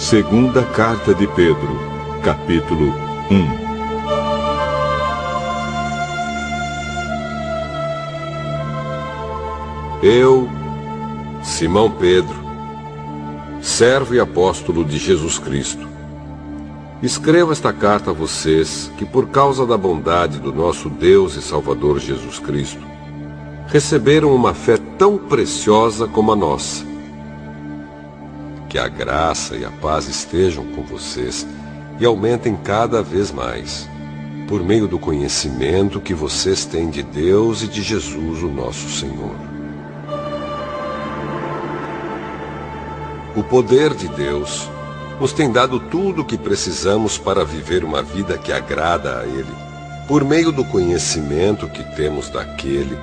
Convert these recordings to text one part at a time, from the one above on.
Segunda Carta de Pedro, capítulo 1. Eu, Simão Pedro, servo e apóstolo de Jesus Cristo, escrevo esta carta a vocês que, por causa da bondade do nosso Deus e Salvador Jesus Cristo, receberam uma fé tão preciosa como a nossa. Que a graça e a paz estejam com vocês e aumentem cada vez mais, por meio do conhecimento que vocês têm de Deus e de Jesus, o nosso Senhor. O poder de Deus nos tem dado tudo o que precisamos para viver uma vida que agrada a Ele, por meio do conhecimento que temos daquele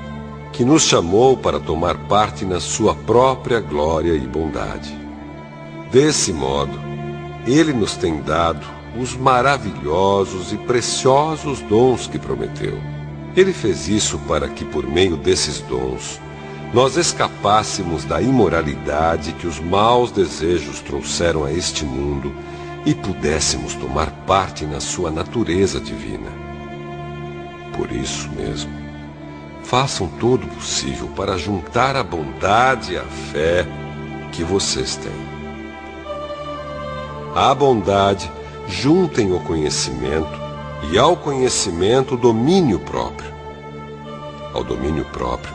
que nos chamou para tomar parte na sua própria glória e bondade. Desse modo, Ele nos tem dado os maravilhosos e preciosos dons que prometeu. Ele fez isso para que, por meio desses dons, nós escapássemos da imoralidade que os maus desejos trouxeram a este mundo e pudéssemos tomar parte na sua natureza divina. Por isso mesmo, façam todo o possível para juntar a bondade e a fé que vocês têm. À bondade, juntem o conhecimento, e ao conhecimento, o domínio próprio. Ao domínio próprio,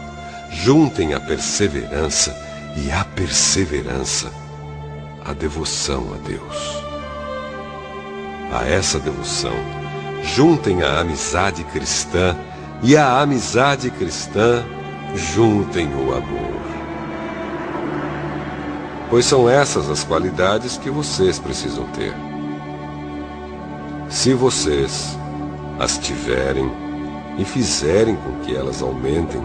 juntem a perseverança, e à perseverança, a devoção a Deus. A essa devoção, juntem a amizade cristã, e à amizade cristã, juntem o amor. Pois são essas as qualidades que vocês precisam ter. Se vocês as tiverem e fizerem com que elas aumentem,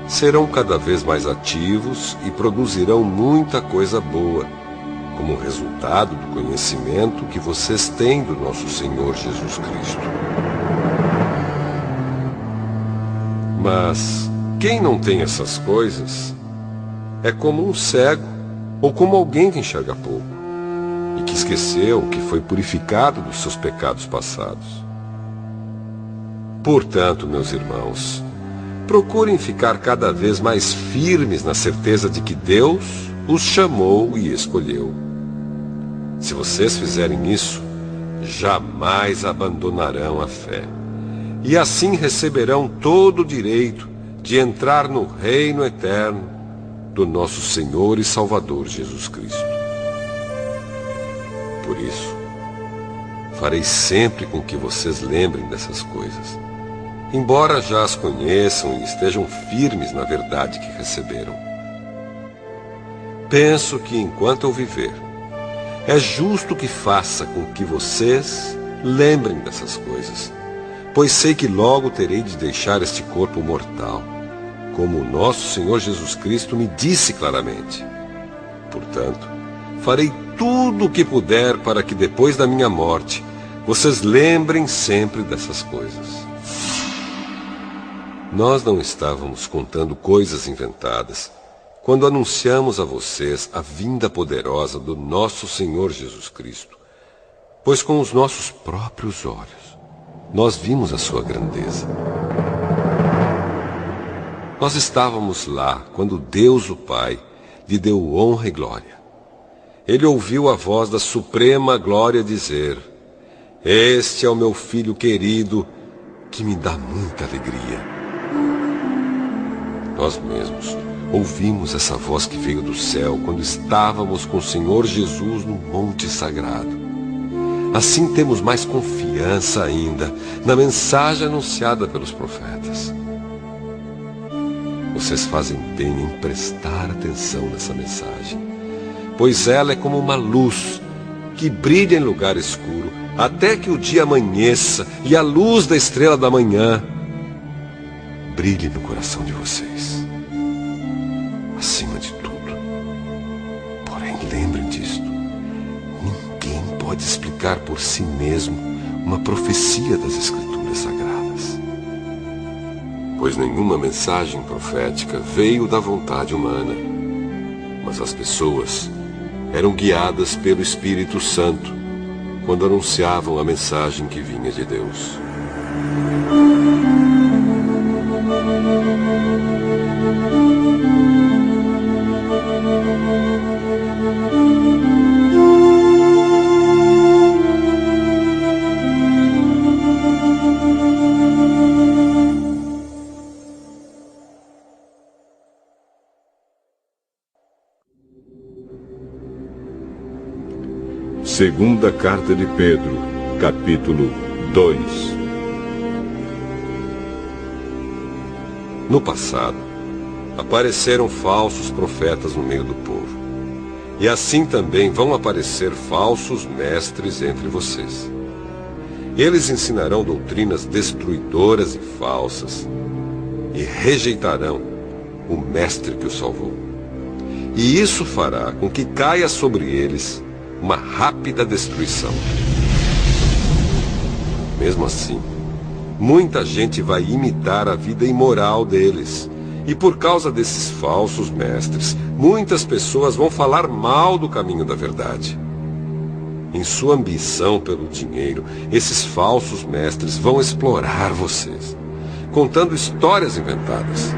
serão cada vez mais ativos e produzirão muita coisa boa, como resultado do conhecimento que vocês têm do nosso Senhor Jesus Cristo. Mas quem não tem essas coisas é como um cego, ou como alguém que enxerga pouco, e que esqueceu que foi purificado dos seus pecados passados. Portanto, meus irmãos, procurem ficar cada vez mais firmes na certeza de que Deus os chamou e escolheu. Se vocês fizerem isso, jamais abandonarão a fé, e assim receberão todo o direito de entrar no reino eterno do nosso Senhor e Salvador Jesus Cristo. Por isso, farei sempre com que vocês lembrem dessas coisas, embora já as conheçam e estejam firmes na verdade que receberam. Penso que, enquanto eu viver, é justo que faça com que vocês lembrem dessas coisas, pois sei que logo terei de deixar este corpo mortal, como o nosso Senhor Jesus Cristo me disse claramente. Portanto, farei tudo o que puder para que depois da minha morte, vocês lembrem sempre dessas coisas. Nós não estávamos contando coisas inventadas quando anunciamos a vocês a vinda poderosa do nosso Senhor Jesus Cristo, pois com os nossos próprios olhos nós vimos a sua grandeza. Nós estávamos lá quando Deus, o Pai, lhe deu honra e glória. Ele ouviu a voz da suprema glória dizer: "Este é o meu filho querido, que me dá muita alegria." Nós mesmos ouvimos essa voz que veio do céu quando estávamos com o Senhor Jesus no Monte Sagrado. Assim temos mais confiança ainda na mensagem anunciada pelos profetas. Vocês fazem bem em prestar atenção nessa mensagem, pois ela é como uma luz que brilha em lugar escuro, até que o dia amanheça e a luz da estrela da manhã brilhe no coração de vocês. Acima de tudo, porém, lembrem disto: ninguém pode explicar por si mesmo uma profecia das Escrituras Sagradas. Pois nenhuma mensagem profética veio da vontade humana, mas as pessoas eram guiadas pelo Espírito Santo quando anunciavam a mensagem que vinha de Deus. Segunda Carta de Pedro, capítulo 2. No passado, apareceram falsos profetas no meio do povo. E assim também vão aparecer falsos mestres entre vocês. Eles ensinarão doutrinas destruidoras e falsas, e rejeitarão o mestre que os salvou. E isso fará com que caia sobre eles uma rápida destruição. Mesmo assim, muita gente vai imitar a vida imoral deles. E por causa desses falsos mestres, muitas pessoas vão falar mal do caminho da verdade. Em sua ambição pelo dinheiro, esses falsos mestres vão explorar vocês, contando histórias inventadas.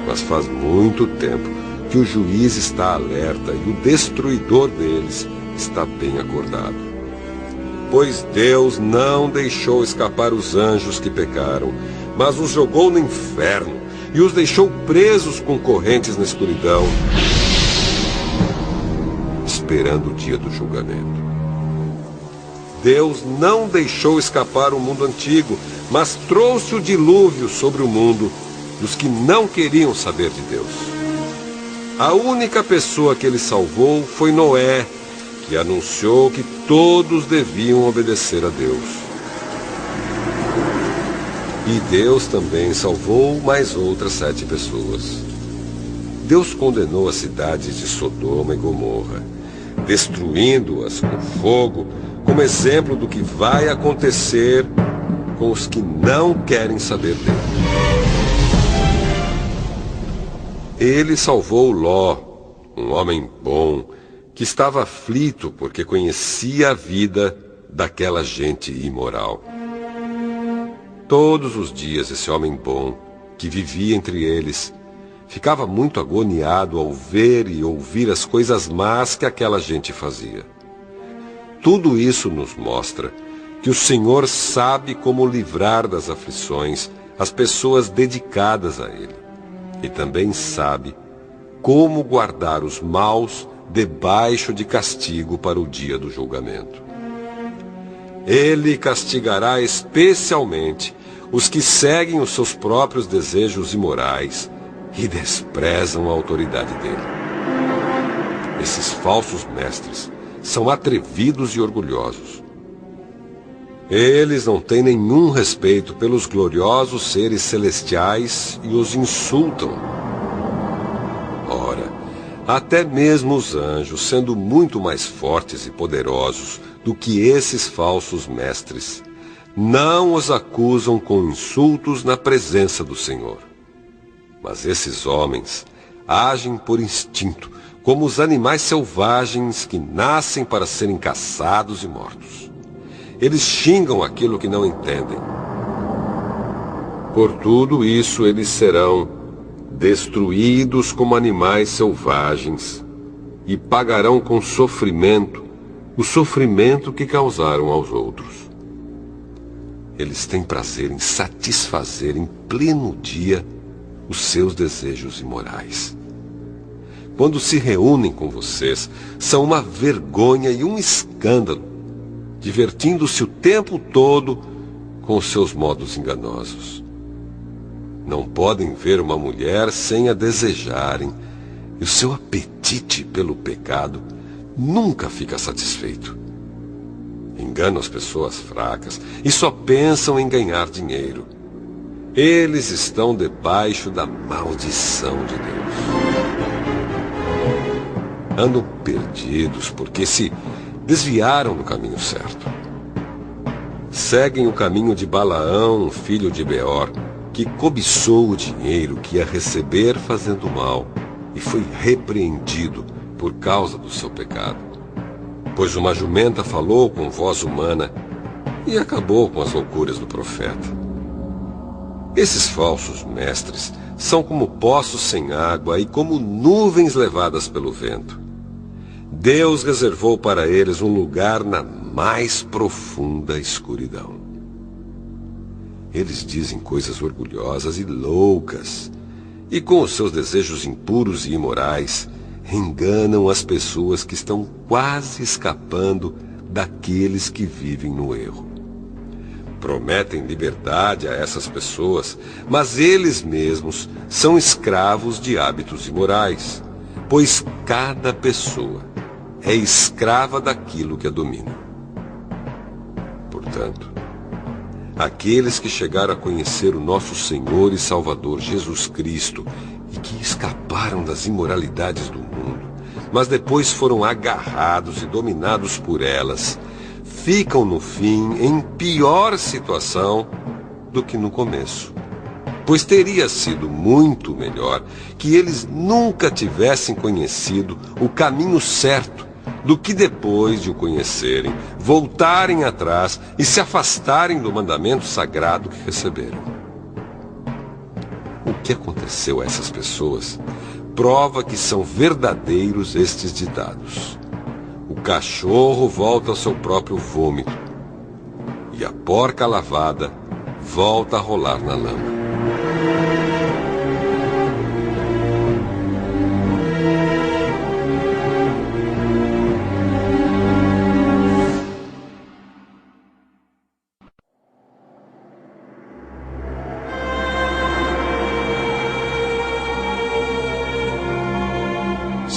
Mas faz muito tempo que o juiz está alerta e o destruidor deles está bem acordado. Pois Deus não deixou escapar os anjos que pecaram, mas os jogou no inferno e os deixou presos com correntes na escuridão, esperando o dia do julgamento. Deus não deixou escapar o mundo antigo, mas trouxe o dilúvio sobre o mundo dos que não queriam saber de Deus. A única pessoa que ele salvou foi Noé, que anunciou que todos deviam obedecer a Deus. E Deus também salvou mais outras 7 pessoas. Deus condenou as cidades de Sodoma e Gomorra, destruindo-as com fogo, como exemplo do que vai acontecer com os que não querem saber dele. Ele salvou Ló, um homem bom, que estava aflito porque conhecia a vida daquela gente imoral. Todos os dias esse homem bom, que vivia entre eles, ficava muito agoniado ao ver e ouvir as coisas más que aquela gente fazia. Tudo isso nos mostra que o Senhor sabe como livrar das aflições as pessoas dedicadas a Ele. E também sabe como guardar os maus debaixo de castigo para o dia do julgamento. Ele castigará especialmente os que seguem os seus próprios desejos imorais e desprezam a autoridade dele. Esses falsos mestres são atrevidos e orgulhosos. Eles não têm nenhum respeito pelos gloriosos seres celestiais e os insultam. Ora, até mesmo os anjos, sendo muito mais fortes e poderosos do que esses falsos mestres, não os acusam com insultos na presença do Senhor. Mas esses homens agem por instinto, como os animais selvagens que nascem para serem caçados e mortos. Eles xingam aquilo que não entendem. Por tudo isso, eles serão destruídos como animais selvagens e pagarão com sofrimento o sofrimento que causaram aos outros. Eles têm prazer em satisfazer em pleno dia os seus desejos imorais. Quando se reúnem com vocês, são uma vergonha e um escândalo, divertindo-se o tempo todo com os seus modos enganosos. Não podem ver uma mulher sem a desejarem, e o seu apetite pelo pecado nunca fica satisfeito. Enganam as pessoas fracas e só pensam em ganhar dinheiro. Eles estão debaixo da maldição de Deus. Andam perdidos porque se desviaram do caminho certo. Seguem o caminho de Balaão, filho de Beor, que cobiçou o dinheiro que ia receber fazendo mal e foi repreendido por causa do seu pecado. Pois uma jumenta falou com voz humana e acabou com as loucuras do profeta. Esses falsos mestres são como poços sem água e como nuvens levadas pelo vento. Deus reservou para eles um lugar na mais profunda escuridão. Eles dizem coisas orgulhosas e loucas, e com os seus desejos impuros e imorais, enganam as pessoas que estão quase escapando daqueles que vivem no erro. Prometem liberdade a essas pessoas, mas eles mesmos são escravos de hábitos imorais, pois cada pessoa é escrava daquilo que a domina. Portanto, aqueles que chegaram a conhecer o nosso Senhor e Salvador Jesus Cristo e que escaparam das imoralidades do mundo, mas depois foram agarrados e dominados por elas, ficam no fim em pior situação do que no começo. Pois teria sido muito melhor que eles nunca tivessem conhecido o caminho certo do que depois de o conhecerem, voltarem atrás e se afastarem do mandamento sagrado que receberam. O que aconteceu a essas pessoas prova que são verdadeiros estes ditados. O cachorro volta ao seu próprio vômito e a porca lavada volta a rolar na lama.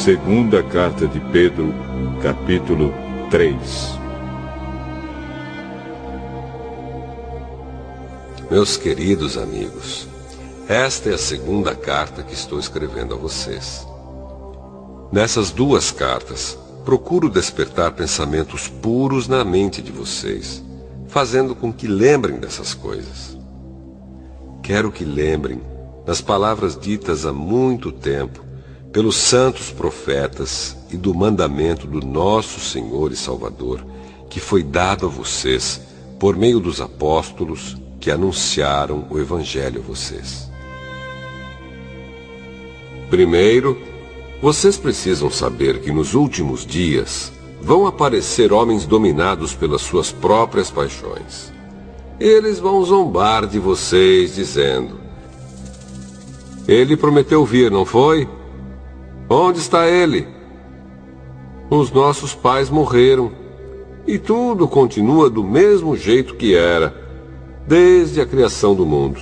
Segunda carta de Pedro, capítulo 3. Meus queridos amigos, esta é a segunda carta que estou escrevendo a vocês. Nessas duas cartas, procuro despertar pensamentos puros na mente de vocês, fazendo com que lembrem dessas coisas. Quero que lembrem das palavras ditas há muito tempo pelos santos profetas e do mandamento do nosso Senhor e Salvador, que foi dado a vocês por meio dos apóstolos que anunciaram o Evangelho a vocês. Primeiro, vocês precisam saber que nos últimos dias vão aparecer homens dominados pelas suas próprias paixões. Eles vão zombar de vocês, dizendo: Ele prometeu vir, não foi? Onde está ele? Os nossos pais morreram e tudo continua do mesmo jeito que era, desde a criação do mundo.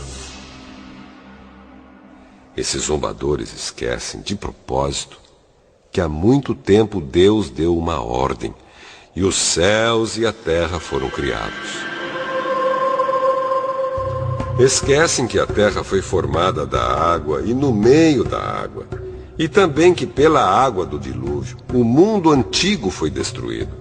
Esses zombadores esquecem, de propósito, que há muito tempo Deus deu uma ordem e os céus e a terra foram criados. Esquecem que a terra foi formada da água e no meio da água, e também que pela água do dilúvio o mundo antigo foi destruído.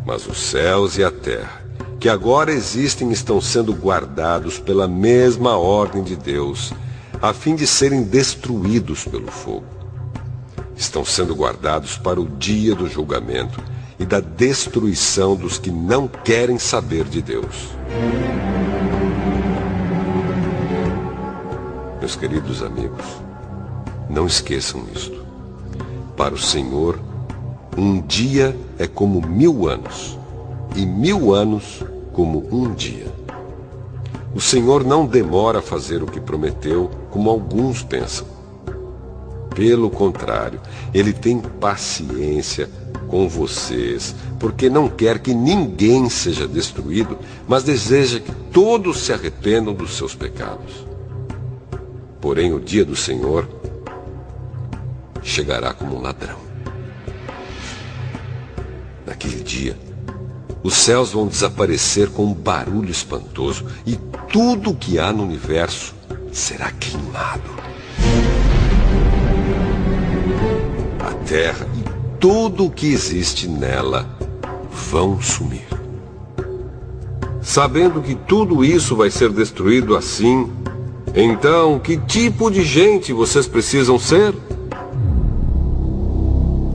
Mas os céus e a terra, que agora existem, estão sendo guardados pela mesma ordem de Deus, a fim de serem destruídos pelo fogo. Estão sendo guardados para o dia do julgamento e da destruição dos que não querem saber de Deus. Meus queridos amigos, não esqueçam isto. Para o Senhor, um dia é como 1000 anos, e 1000 anos como um dia. O Senhor não demora a fazer o que prometeu, como alguns pensam. Pelo contrário, Ele tem paciência com vocês, porque não quer que ninguém seja destruído, mas deseja que todos se arrependam dos seus pecados. Porém, o dia do Senhor chegará como um ladrão. Naquele dia, os céus vão desaparecer com um barulho espantoso e tudo o que há no universo será queimado. A terra e tudo o que existe nela vão sumir. Sabendo que tudo isso vai ser destruído assim, então que tipo de gente vocês precisam ser?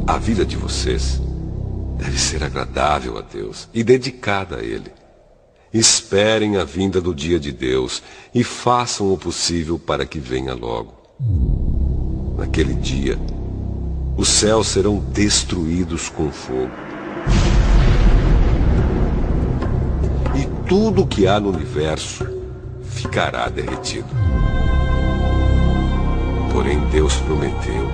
A vida de vocês deve ser agradável a Deus e dedicada a Ele. Esperem a vinda do dia de Deus e façam o possível para que venha logo. Naquele dia, os céus serão destruídos com fogo. E tudo o que há no universo ficará derretido. Porém, Deus prometeu,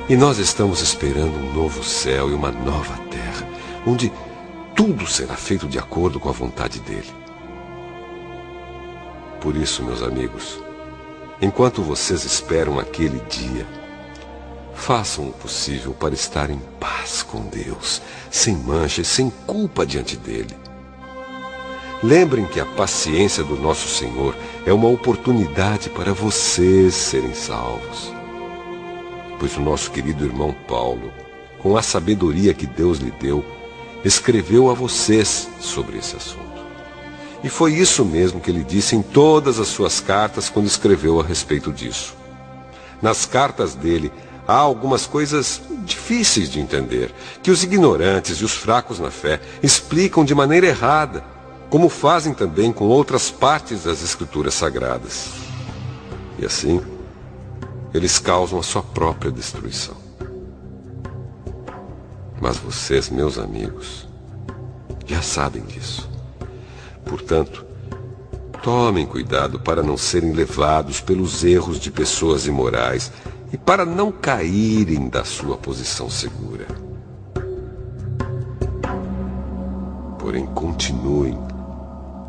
e nós estamos esperando um novo céu e uma nova terra, onde tudo será feito de acordo com a vontade dele. Por isso, meus amigos, enquanto vocês esperam aquele dia, façam o possível para estar em paz com Deus, sem mancha e sem culpa diante dele. Lembrem que a paciência do nosso Senhor é uma oportunidade para vocês serem salvos. Pois o nosso querido irmão Paulo, com a sabedoria que Deus lhe deu, escreveu a vocês sobre esse assunto. E foi isso mesmo que ele disse em todas as suas cartas quando escreveu a respeito disso. Nas cartas dele, há algumas coisas difíceis de entender, que os ignorantes e os fracos na fé explicam de maneira errada, como fazem também com outras partes das Escrituras Sagradas. E assim, eles causam a sua própria destruição. Mas vocês, meus amigos, já sabem disso. Portanto, tomem cuidado para não serem levados pelos erros de pessoas imorais e para não caírem da sua posição segura. Porém, continuem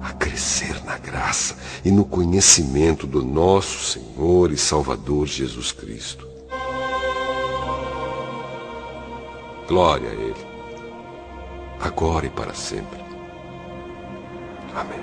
a crescer na graça e no conhecimento do nosso Senhor e Salvador Jesus Cristo. Glória a Ele, agora e para sempre. Amém.